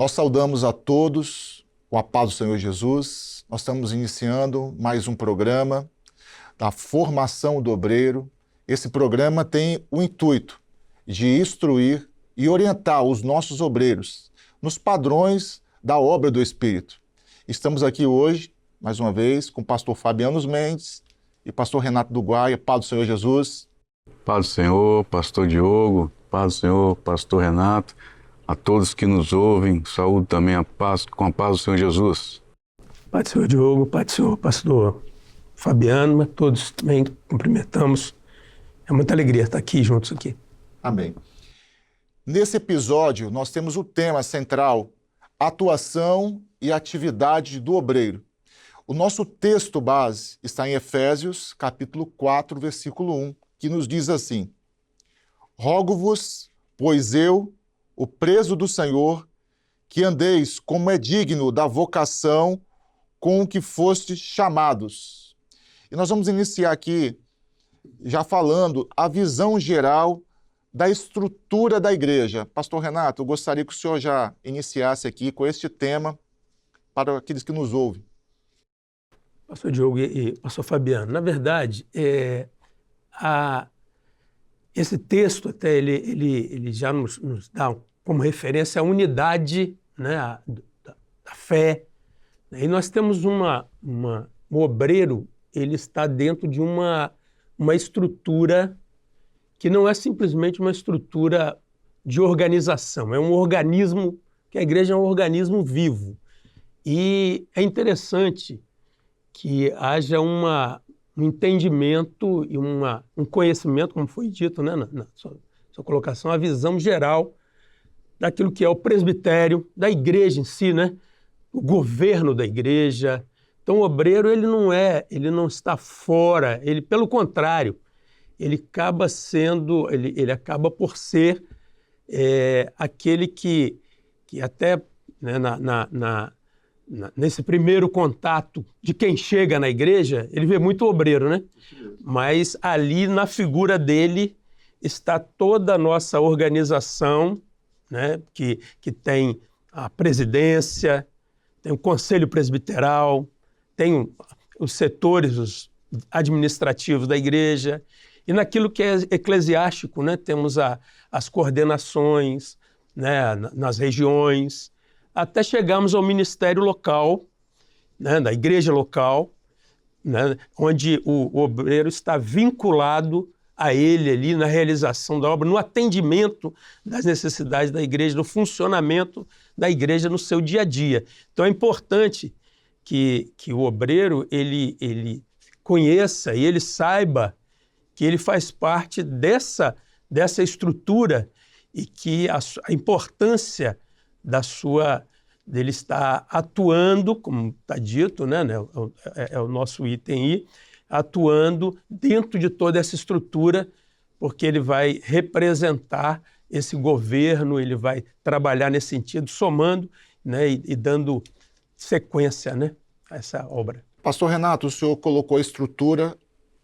Nós saudamos a todos com a paz do Senhor Jesus. Nós estamos iniciando mais um programa da formação do obreiro. Esse programa tem o intuito de instruir e orientar os nossos obreiros nos padrões da obra do Espírito. Estamos aqui hoje, mais uma vez, com o pastor Fabiano Mendes e pastor Renato do Guaia. Paz do Senhor Jesus. Paz do Senhor, pastor Diogo, paz do Senhor, pastor Renato, a todos que nos ouvem, saúde também com a paz do Senhor Jesus. Paz do Senhor Diogo, paz do Senhor, pastor Fabiano, todos também cumprimentamos. É muita alegria estar aqui juntos aqui. Amém. Nesse episódio, nós temos o tema central, atuação e atividade do obreiro. O nosso texto base está em Efésios, capítulo 4, versículo 1, que nos diz assim: Rogo-vos, pois eu, o preso do Senhor, que andeis como é digno da vocação com que fostes chamados. E nós vamos iniciar aqui já falando a visão geral da estrutura da igreja. Pastor Renato, eu gostaria que o senhor já iniciasse aqui com este tema para aqueles que nos ouvem. Pastor Diogo e pastor Fabiano, na verdade, esse texto até ele já nos dá como referência a unidade, né, da fé. E nós temos um obreiro, ele está dentro de uma estrutura que não é simplesmente uma estrutura de organização, é um organismo, que a igreja é um organismo vivo. E é interessante que haja um entendimento e um conhecimento, como foi dito, né, na sua colocação, a visão geral daquilo que é o presbitério, da igreja em si, né, o governo da igreja. Então o obreiro ele não está fora, ele pelo contrário, ele acaba por ser aquele que até, né, nesse primeiro contato de quem chega na igreja, ele vê muito obreiro, né? Mas ali na figura dele está toda a nossa organização, né? Que tem a presidência, tem o conselho presbiteral, tem os setores administrativos da igreja, e naquilo que é eclesiástico, né? Temos as coordenações, né? Nas regiões, até chegarmos ao ministério local, né, da igreja local, né, onde o obreiro está vinculado a ele ali na realização da obra, no atendimento das necessidades da igreja, no funcionamento da igreja no seu dia a dia. Então é importante que o obreiro ele conheça e ele saiba que ele faz parte dessa estrutura e que a importância dele estar atuando, como está dito, né, é o nosso item I, atuando dentro de toda essa estrutura, porque ele vai representar esse governo, ele vai trabalhar nesse sentido, somando, né, e dando sequência, né, a essa obra. Pastor Renato, o senhor colocou a estrutura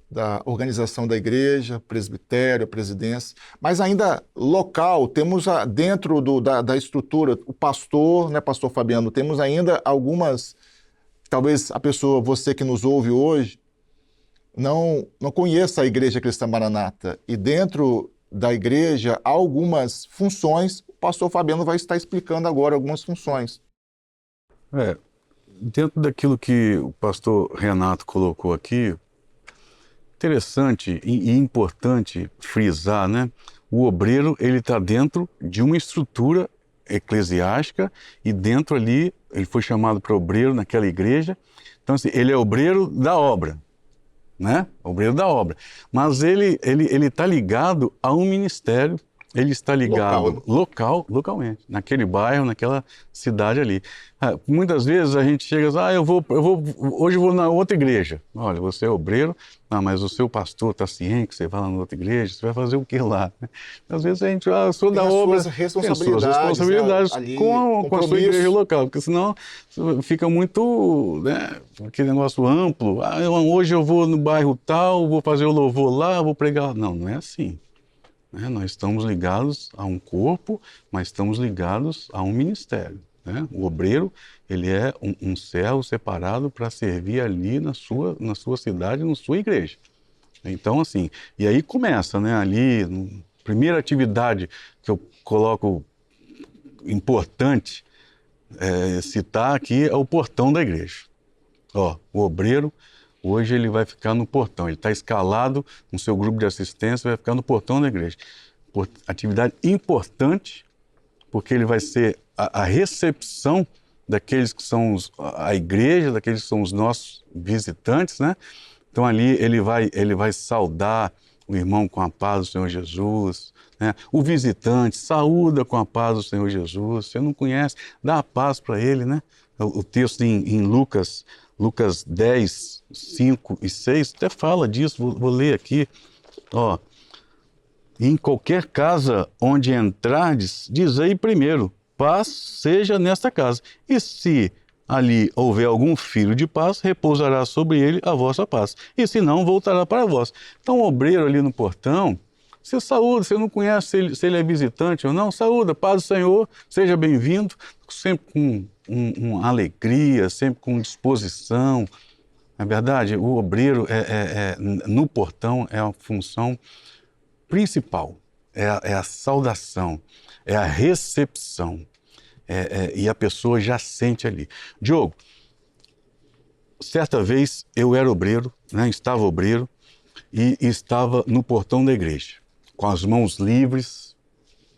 da organização da igreja, presbitério, a presidência, mas ainda local, temos dentro da estrutura, o pastor, né, pastor Fabiano, temos ainda algumas, talvez você que nos ouve hoje, não conheça a Igreja Cristã Maranata, e dentro da igreja há algumas funções, o pastor Fabiano vai estar explicando agora algumas funções. Dentro daquilo que o pastor Renato colocou aqui, interessante e importante frisar, né? O obreiro, ele está dentro de uma estrutura eclesiástica e dentro ali, ele foi chamado para obreiro naquela igreja. Então, assim, ele é obreiro da obra, né? Obreiro da obra. Mas ele está ligado a um ministério, ele está ligado localmente, naquele bairro, naquela cidade ali. Muitas vezes a gente chega e diz, hoje eu vou na outra igreja. Olha, você é obreiro, mas o seu pastor está ciente que você vai lá na outra igreja, você vai fazer o que lá? Às vezes a gente, sou da obra, tem suas responsabilidades com a sua igreja local, porque senão fica muito, né, aquele negócio amplo. Hoje eu vou no bairro tal, vou fazer o louvor lá, vou pregar. Não é assim. Nós estamos ligados a um corpo, mas estamos ligados a um ministério. né? O obreiro, ele é um servo separado para servir ali na sua cidade, na sua igreja. Então, assim, e aí começa, né? Ali, primeira atividade que eu coloco importante citar aqui é o portão da igreja. Ó, o obreiro, hoje ele vai ficar no portão, ele está escalado no seu grupo de assistência, vai ficar no portão da igreja. Atividade importante, porque ele vai ser a recepção daqueles que são a igreja, daqueles que são os nossos visitantes, né? Então ali ele vai saudar o irmão com a paz do Senhor Jesus, né? O visitante saúda com a paz do Senhor Jesus. Você não conhece, dá a paz para ele, né? O texto em Lucas 10, 5 e 6 até fala disso, vou ler aqui. Ó, em qualquer casa onde entrardes, dizei primeiro, paz seja nesta casa. E se ali houver algum filho de paz, repousará sobre ele a vossa paz. E se não, voltará para vós. Então, o obreiro ali no portão, você saúda, você não conhece se ele é visitante ou não, saúda, paz do Senhor, seja bem-vindo, sempre com uma alegria, sempre com disposição. Na verdade, o obreiro no portão é a função principal, é a saudação, é a recepção. E a pessoa já sente ali. Diogo, certa vez eu era obreiro, né, estava obreiro e estava no portão da igreja, com as mãos livres.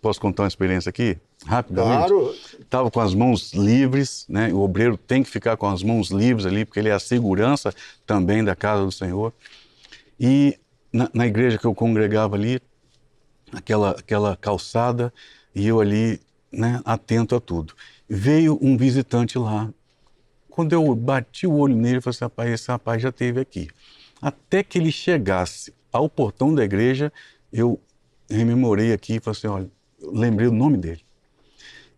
Posso contar uma experiência aqui? Rapidamente? Claro. Estava com as mãos livres, né? O obreiro tem que ficar com as mãos livres ali, porque ele é a segurança também da casa do Senhor. E na igreja que eu congregava ali, aquela calçada, e eu ali, né, atento a tudo. Veio um visitante lá. Quando eu bati o olho nele, eu falei assim, rapaz, esse rapaz já esteve aqui. Até que ele chegasse ao portão da igreja, eu rememorei aqui e falei assim, olha, eu lembrei o nome dele.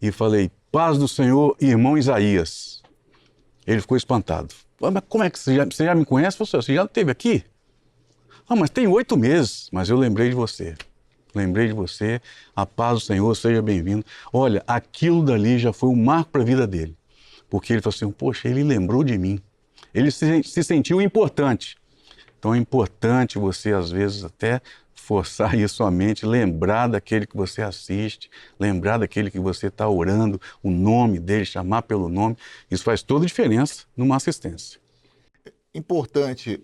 E falei, paz do Senhor, irmão Isaías. Ele ficou espantado. Mas como é que você já me conhece? Você já esteve aqui? Ah, mas tem 8 meses. Mas eu lembrei de você. Lembrei de você, a paz do Senhor, seja bem-vindo. Olha, aquilo dali já foi um marco para a vida dele. Porque ele falou assim, poxa, ele lembrou de mim. Ele se sentiu importante. Então é importante você, às vezes, até forçar isso sua mente, lembrar daquele que você assiste, lembrar daquele que você está orando, o nome dele, chamar pelo nome. Isso faz toda a diferença numa assistência. Importante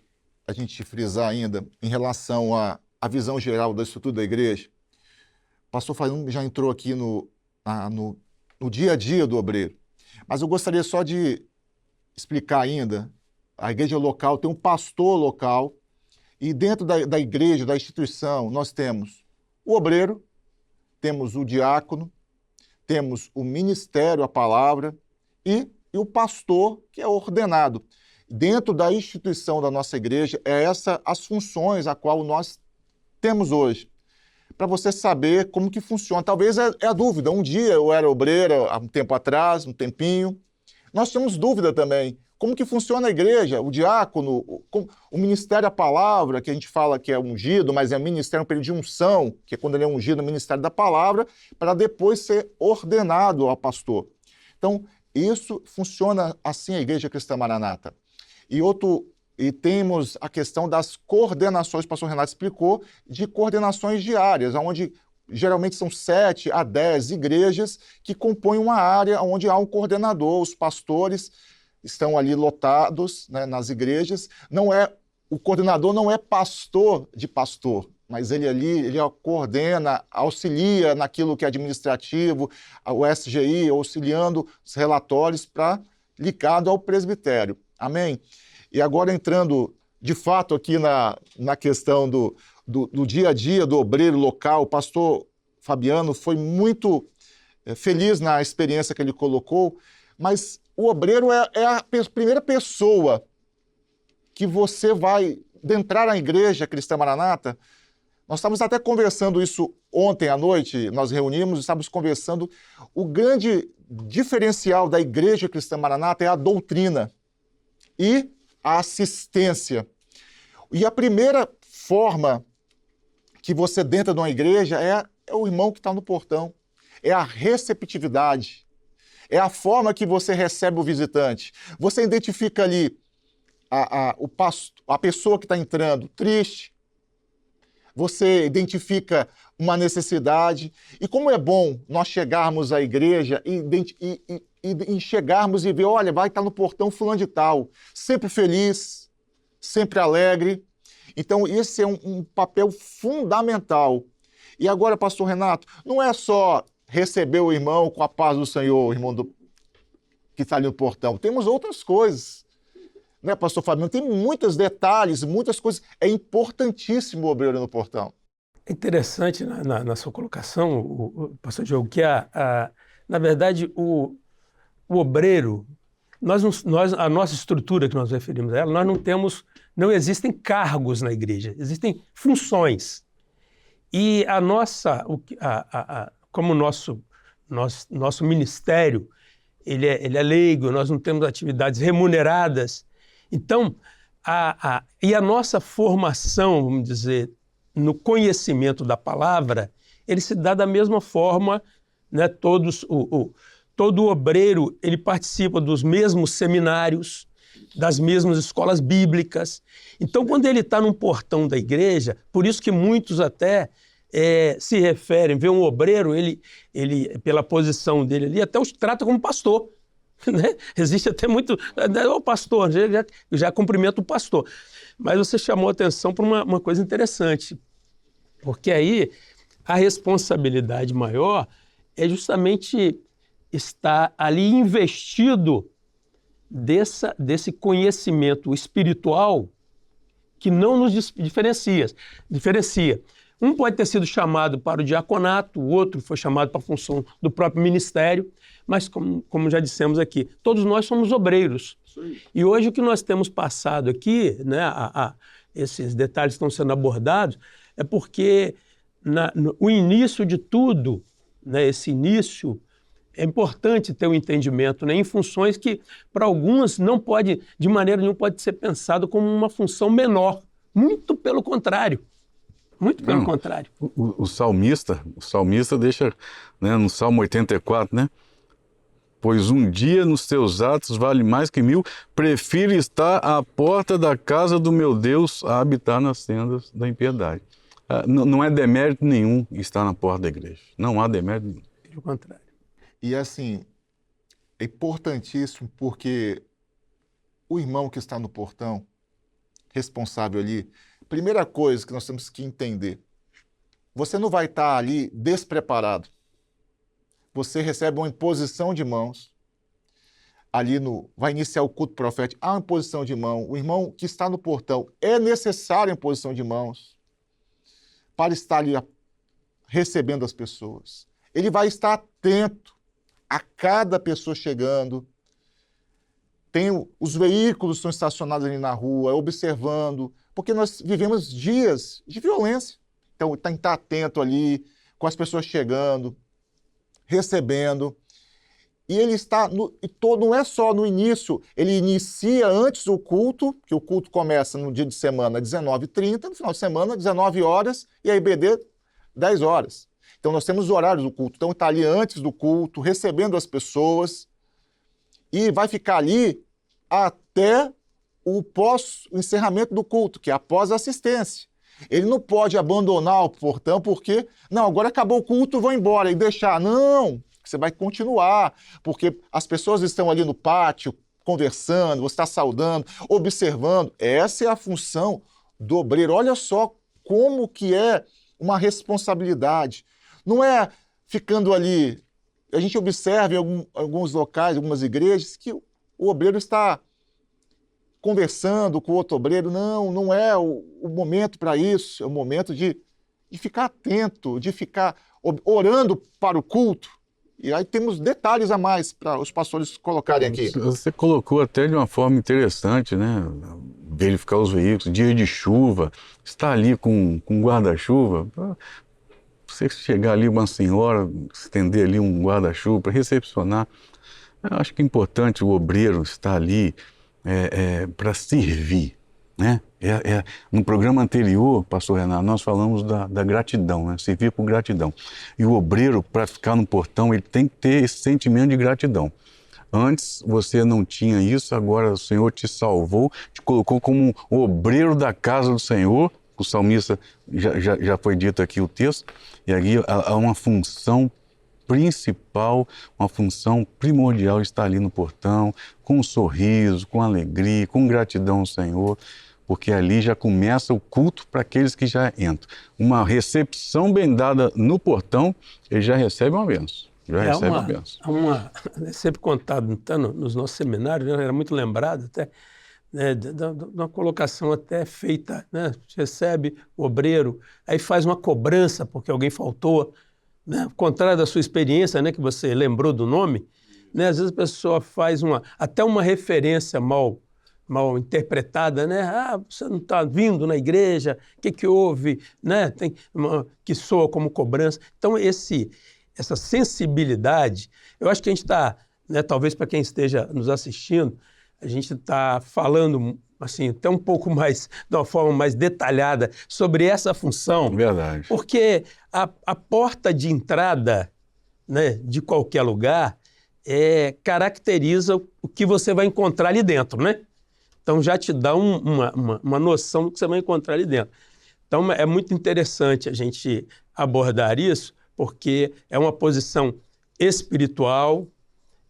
a gente frisar ainda em relação à visão geral da estrutura da igreja. O pastor Fabiano já entrou aqui no dia a dia do obreiro, mas eu gostaria só de explicar ainda. A igreja local tem um pastor local e dentro da igreja, da instituição, nós temos o obreiro, temos o diácono, temos o ministério, a palavra e o pastor, que é ordenado. Dentro da instituição da nossa igreja, as funções a qual nós temos hoje. Para você saber como que funciona. Talvez é a dúvida. Um dia eu era obreiro, há um tempo atrás, um tempinho. Nós tínhamos dúvida também. Como que funciona a igreja, o diácono, o ministério, a palavra, que a gente fala que é ungido, mas é ministério, um período de unção, que é quando ele é ungido no ministério da palavra, para depois ser ordenado ao pastor. Então, isso funciona assim a Igreja Cristã Maranata. E temos a questão das coordenações, o pastor Renato explicou, de coordenações diárias, onde geralmente são 7 a 10 igrejas que compõem uma área onde há um coordenador, os pastores estão ali lotados, né, nas igrejas. O coordenador não é pastor de pastor, mas ele coordena, auxilia naquilo que é administrativo, o SGI, auxiliando os relatórios ligado ao presbitério. Amém? E agora entrando, de fato, aqui na questão do dia a dia do obreiro local, o pastor Fabiano foi muito feliz na experiência que ele colocou, mas o obreiro é a primeira pessoa que você vai entrar na Igreja Cristã Maranata. Nós estávamos até conversando isso ontem à noite, nós reunimos, estávamos conversando. O grande diferencial da Igreja Cristã Maranata é a doutrina e a assistência. E a primeira forma que você entra numa igreja é o irmão que está no portão, é a receptividade. é a forma que você recebe o visitante. Você identifica ali a pessoa que está entrando triste, você identifica uma necessidade. E como é bom nós chegarmos à igreja e chegarmos e ver, olha, vai estar no portão fulano de tal, sempre feliz, sempre alegre. Então, esse é um papel fundamental. E agora, pastor Renato, não é só receber o irmão com a paz do Senhor, o irmão que está ali no portão. Temos outras coisas, né, pastor Fabiano? Tem muitos detalhes, muitas coisas. É importantíssimo o obreiro no portão. É interessante na sua colocação, pastor Diogo, que na verdade o obreiro, a nossa estrutura que nós referimos a ela, nós não existem cargos na igreja, existem funções. E como o nosso ministério, ele é leigo, nós não temos atividades remuneradas. Então, e a nossa formação, vamos dizer, no conhecimento da palavra, ele se dá da mesma forma, né? Todo obreiro, ele participa dos mesmos seminários, das mesmas escolas bíblicas. Então, quando ele está num portão da igreja, por isso que muitos até se referem, vê um obreiro, ele, pela posição dele ali, até os trata como pastor. Né? Existe até muito... O pastor, já cumprimenta o pastor. Mas você chamou a atenção para uma coisa interessante, porque aí a responsabilidade maior é justamente estar ali investido desse conhecimento espiritual que não nos diferencia. Um pode ter sido chamado para o diaconato, o outro foi chamado para a função do próprio ministério, mas como já dissemos aqui, todos nós somos obreiros. E hoje o que nós temos passado aqui, né, esses detalhes estão sendo abordados, é porque o início de tudo, né, esse início, é importante ter um entendimento, né, em funções que, para alguns, não pode, de maneira nenhuma, pode ser pensado como uma função menor. Muito pelo contrário. Muito pelo contrário. O salmista deixa, né, no Salmo 84, né? Pois um dia nos teus atos vale mais que 1000, prefiro estar à porta da casa do meu Deus a habitar nas tendas da impiedade. Não é demérito nenhum estar na porta da igreja. Não há demérito nenhum. Pelo contrário. E assim, é importantíssimo porque o irmão que está no portão, responsável ali, primeira coisa que nós temos que entender, você não vai estar ali despreparado. Você recebe uma imposição de mãos, vai iniciar o culto profético, há uma imposição de mão, o irmão que está no portão, é necessário a imposição de mãos para estar ali recebendo as pessoas. Ele vai estar atento a cada pessoa chegando, os veículos estão estacionados ali na rua, observando, porque nós vivemos dias de violência. Então, tem que estar atento ali, com as pessoas chegando, recebendo. E ele está, não é só no início, ele inicia antes do culto, que o culto começa no dia de semana, 19h30, no final de semana, 19 horas, e a IBD, 10 horas. Então, nós temos os horários do culto. Então, está ali antes do culto, recebendo as pessoas, e vai ficar ali até o encerramento do culto, que é após a assistência. Ele não pode abandonar o portão porque, não, agora acabou o culto, vou embora e deixar. Não, você vai continuar, porque as pessoas estão ali no pátio, conversando, você está saudando, observando. Essa é a função do obreiro. Olha só como que é uma responsabilidade. Não é ficando ali... A gente observa em alguns locais, algumas igrejas, que o obreiro está conversando com o outro obreiro. Não é o momento para isso. É o momento de ficar atento, de ficar orando para o culto. E aí temos detalhes a mais para os pastores colocarem aqui. Você colocou até de uma forma interessante, né? Verificar os veículos, dia de chuva, estar ali com guarda-chuva. Você chegar ali, uma senhora, estender ali um guarda-chuva para recepcionar. Eu acho que é importante o obreiro estar ali para servir. né? No programa anterior, pastor Renato, nós falamos da gratidão, né? Servir por gratidão. E o obreiro, para ficar no portão, ele tem que ter esse sentimento de gratidão. Antes você não tinha isso, agora o Senhor te salvou, te colocou como um obreiro da casa do Senhor. O salmista, já foi dito aqui o texto, e aqui há uma função principal, uma função primordial está ali no portão, com um sorriso, com alegria, com gratidão ao Senhor, porque ali já começa o culto para aqueles que já entram. Uma recepção bem dada no portão, ele já recebe uma bênção. Já recebe uma bênção. É sempre contado nos nossos seminários, né, era muito lembrado até, né, de uma colocação até feita, né, recebe o obreiro, aí faz uma cobrança porque alguém faltou, né, ao contrário da sua experiência, né, que você lembrou do nome, né, às vezes a pessoa faz até uma referência mal interpretada, né? Ah, você não está vindo na igreja, o que houve, né? Que soa como cobrança. Então, essa sensibilidade, eu acho que a gente está, né, talvez para quem esteja nos assistindo, a gente está falando assim, até um pouco mais, de uma forma mais detalhada sobre essa função. Verdade. Porque a porta de entrada, né, de qualquer lugar caracteriza o que você vai encontrar ali dentro, né? Então já te dá uma noção do que você vai encontrar ali dentro. Então é muito interessante a gente abordar isso, porque é uma posição espiritual,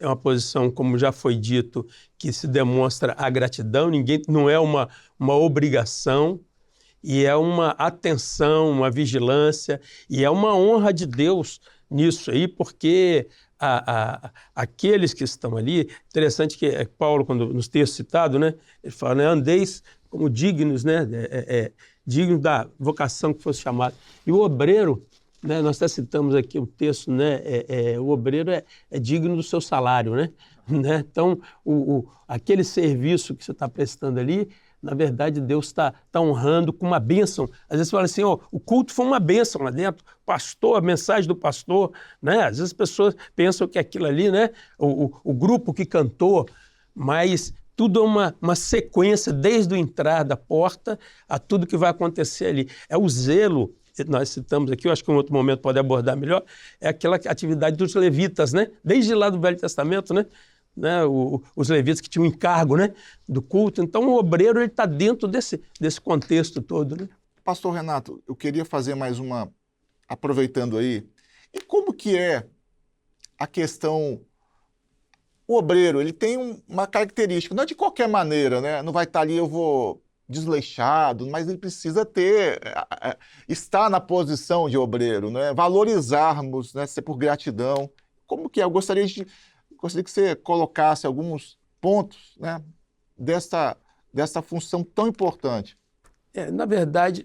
é uma posição, como já foi dito, que se demonstra a gratidão, não é uma obrigação, e é uma atenção, uma vigilância, e é uma honra de Deus nisso aí, porque aqueles que estão ali, interessante que Paulo, quando nos textos citados, né, ele fala, né, andeis como dignos, né, dignos da vocação que fosse chamado. E o obreiro, né, nós até citamos aqui o texto, né, o obreiro é digno do seu salário, né? Então, aquele serviço que você está prestando ali, na verdade, Deus está honrando com uma bênção. Às vezes você fala assim, o culto foi uma bênção lá dentro, pastor, a mensagem do pastor, né? Às vezes as pessoas pensam que aquilo ali, né, o grupo que cantou, mas tudo é uma sequência, desde o entrar da porta a tudo que vai acontecer ali. É o zelo, nós citamos aqui, eu acho que em outro momento pode abordar melhor, é aquela atividade dos levitas, né? Desde lá do Velho Testamento, né? Os levitas que tinham encargo, né, do culto. Então, o obreiro está dentro desse contexto todo, né? Pastor Renato, eu queria fazer mais uma, aproveitando aí, e como que é a questão, o obreiro, ele tem uma característica, não é de qualquer maneira, né? Não vai estar ali, eu vou desleixado, mas ele precisa estar na posição de obreiro, né? Valorizarmos, né, ser por gratidão. Como que é? Eu gostaria que você colocasse alguns pontos, né, dessa função tão importante. Na verdade,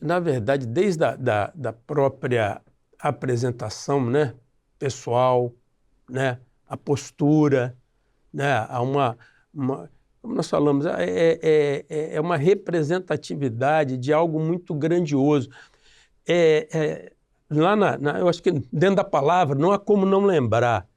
desde da própria apresentação, né, pessoal, né, a postura, né, como nós falamos, é uma representatividade de algo muito grandioso. Eu acho que dentro da palavra não há como não lembrar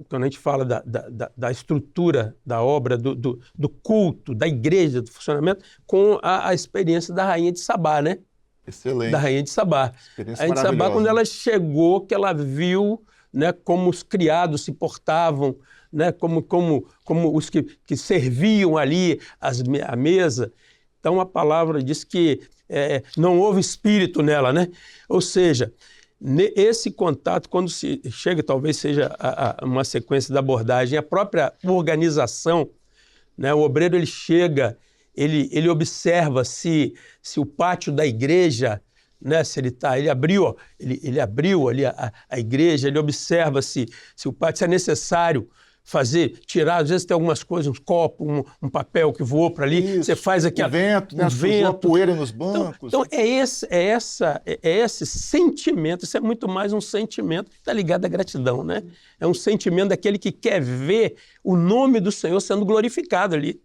quando a gente fala da estrutura da obra, do culto, da igreja, do funcionamento, com a experiência da Rainha de Sabá, né? Excelente. Da Rainha de Sabá. A Rainha de Sabá, quando ela chegou, que ela viu, né, como os criados se portavam, né, como os que serviam ali a mesa. Então a palavra diz que não houve espírito nela, né? Ou seja, esse contato, quando se chega, talvez seja uma sequência da abordagem, a própria organização, né, o obreiro ele chega, ele observa se o pátio da igreja, né, se ele abriu ali a igreja, ele observa se o pátio, se é necessário tirar, às vezes tem algumas coisas, uns copos, um papel que voou para ali, isso, você faz aqui o vento, né, a poeira nos bancos. Então esse sentimento, isso é muito mais um sentimento que está ligado à gratidão, né? É um sentimento daquele que quer ver o nome do Senhor sendo glorificado ali.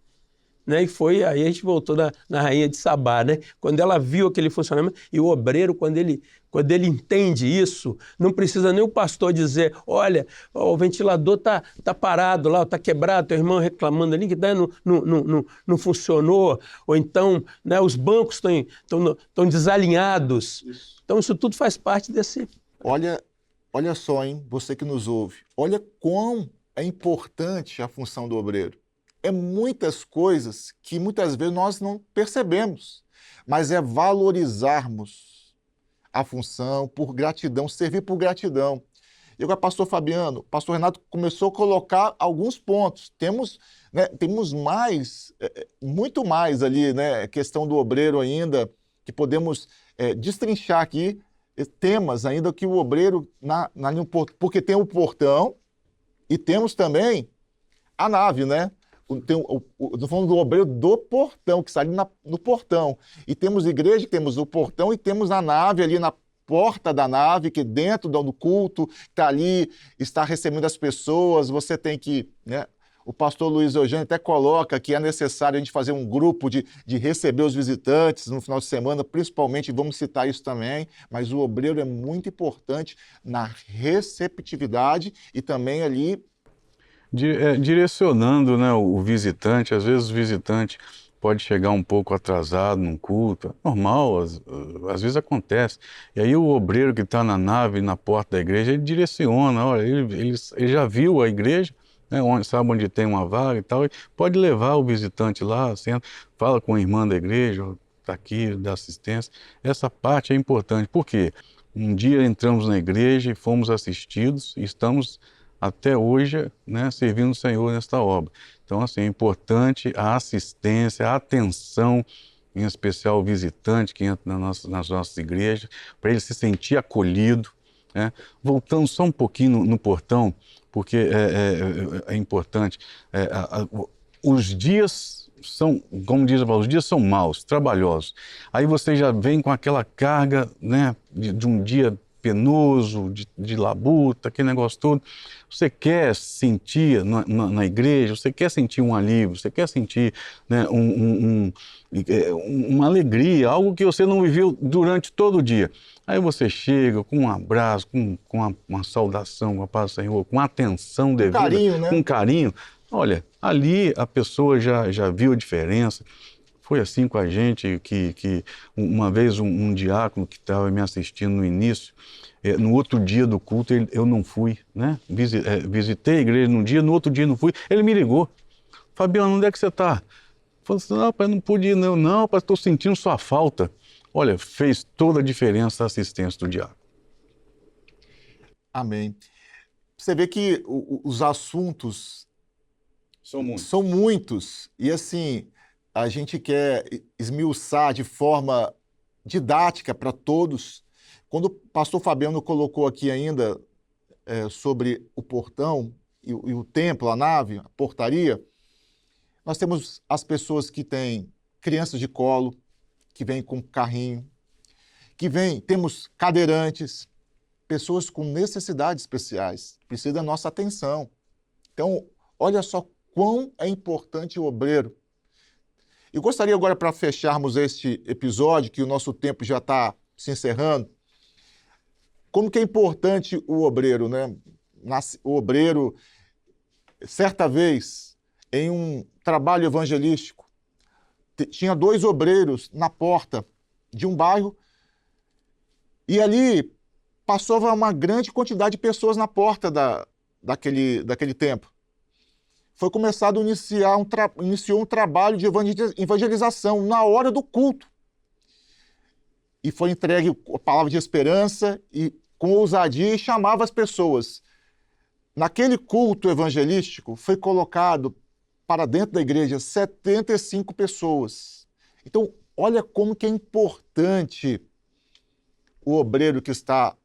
né? E foi, aí a gente voltou na Rainha de Sabá, né? Quando ela viu aquele funcionamento, e o obreiro, quando ele entende isso, não precisa nem o pastor dizer, olha, ó, o ventilador tá parado lá, tá quebrado, teu irmão reclamando ali que não funcionou, ou então, né, os bancos estão desalinhados. Então isso tudo faz parte desse... Olha só, hein, você que nos ouve, olha quão é importante a função do obreiro. É muitas coisas que muitas vezes nós não percebemos, mas é valorizarmos a função por gratidão, servir por gratidão. E agora, pastor Fabiano, pastor Renato começou a colocar alguns pontos. Temos mais, muito mais ali, né, questão do obreiro ainda, que podemos destrinchar aqui, temas ainda que o obreiro, porque tem o portão e temos também a nave, né? Estou falando do obreiro do portão, que está ali no portão. E temos igreja, temos o portão e temos a nave ali na porta da nave, que dentro do culto está ali, está recebendo as pessoas. Você tem que, né? O pastor Luiz Eugênio até coloca que é necessário a gente fazer um grupo de receber os visitantes no final de semana, principalmente, vamos citar isso também, mas o obreiro é muito importante na receptividade e também ali direcionando, né, o visitante. Às vezes o visitante pode chegar um pouco atrasado num culto, é normal, às vezes acontece. E aí o obreiro que está na nave, na porta da igreja, ele direciona, olha, ele já viu a igreja, né, sabe onde tem uma vaga e tal, e pode levar o visitante lá, senta, fala com a irmã da igreja, está aqui, dá assistência. Essa parte é importante, porque um dia entramos na igreja e fomos assistidos e estamos até hoje, né, servindo o Senhor nesta obra. Então, assim, é importante a assistência, a atenção, em especial o visitante que entra nas nossas igrejas, para ele se sentir acolhido, né? Voltando só um pouquinho no portão, porque é importante. Os dias são, como diz a palavra, os dias são maus, trabalhosos. Aí você já vem com aquela carga, né, de um dia penoso, de labuta, aquele negócio todo. Você quer sentir na igreja, você quer sentir um alívio, você quer sentir, né, uma alegria, algo que você não viveu durante todo o dia. Aí você chega com um abraço, com uma saudação, com a paz do Senhor, com atenção devida, carinho, né? com carinho. Olha, ali a pessoa já viu a diferença. Foi assim com a gente, que uma vez um diácono que estava me assistindo no início, no outro dia do culto eu não fui, né? Visitei a igreja num dia, no outro dia não fui. Ele me ligou. Fabiano, onde é que você está? Falei assim, não, pai, não pude ir não. Não, pai, estou sentindo sua falta. Olha, fez toda a diferença a assistência do diácono. Amém. Você vê que os assuntos São muitos e assim, a gente quer esmiuçar de forma didática para todos. Quando o pastor Fabiano colocou aqui ainda sobre o portão e o templo, a nave, a portaria, nós temos as pessoas que têm crianças de colo, que vêm com carrinho, temos cadeirantes, pessoas com necessidades especiais, precisam da nossa atenção. Então, olha só quão é importante o obreiro. Eu gostaria agora, para fecharmos este episódio, que o nosso tempo já está se encerrando, como que é importante o obreiro, né? O obreiro, certa vez, em um trabalho evangelístico, tinha 2 obreiros na porta de um bairro e ali passava uma grande quantidade de pessoas na porta daquele templo. Foi começado a iniciou um trabalho de evangelização na hora do culto. E foi entregue a palavra de esperança e com ousadia e chamava as pessoas. Naquele culto evangelístico foi colocado para dentro da igreja 75 pessoas. Então, olha como que é importante o obreiro que está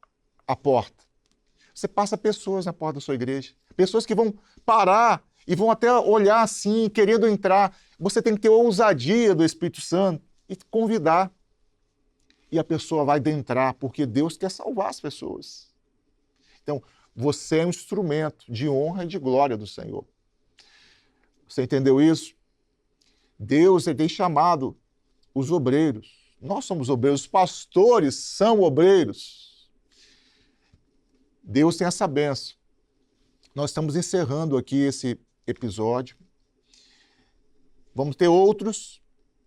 à porta. Você passa pessoas na porta da sua igreja, pessoas que vão parar e vão até olhar assim, querendo entrar. Você tem que ter a ousadia do Espírito Santo e convidar. E a pessoa vai adentrar, porque Deus quer salvar as pessoas. Então, você é um instrumento de honra e de glória do Senhor. Você entendeu isso? Deus tem chamado os obreiros. Nós somos obreiros, os pastores são obreiros. Deus tem essa bênção. Nós estamos encerrando aqui esse episódio. Vamos ter outros,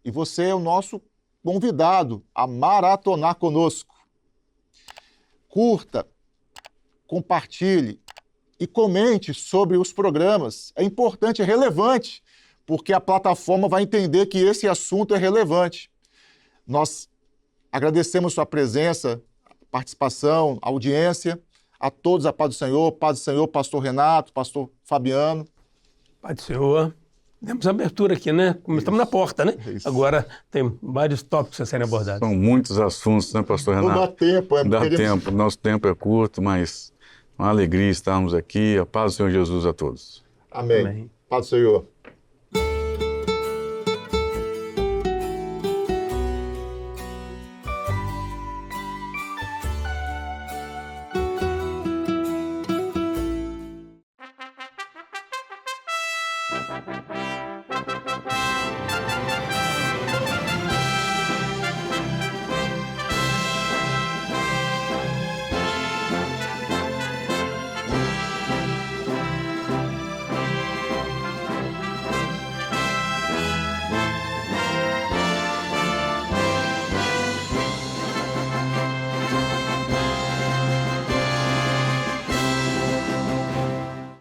e você é o nosso convidado a maratonar conosco. Curta, compartilhe e comente sobre os programas. É importante, é relevante, porque a plataforma vai entender que esse assunto é relevante. Nós agradecemos sua presença, participação, audiência, a todos a paz do Senhor, pastor Renato, pastor Fabiano. Pai do Senhor. Temos abertura aqui, né? Estamos na porta, né? Isso. Agora tem vários tópicos a serem abordados. São muitos assuntos, né, pastor Renato? Não dá tempo. Dá tempo, nosso tempo é curto, mas uma alegria estarmos aqui. A paz do Senhor Jesus a todos. Amém. Amém. Paz do Senhor.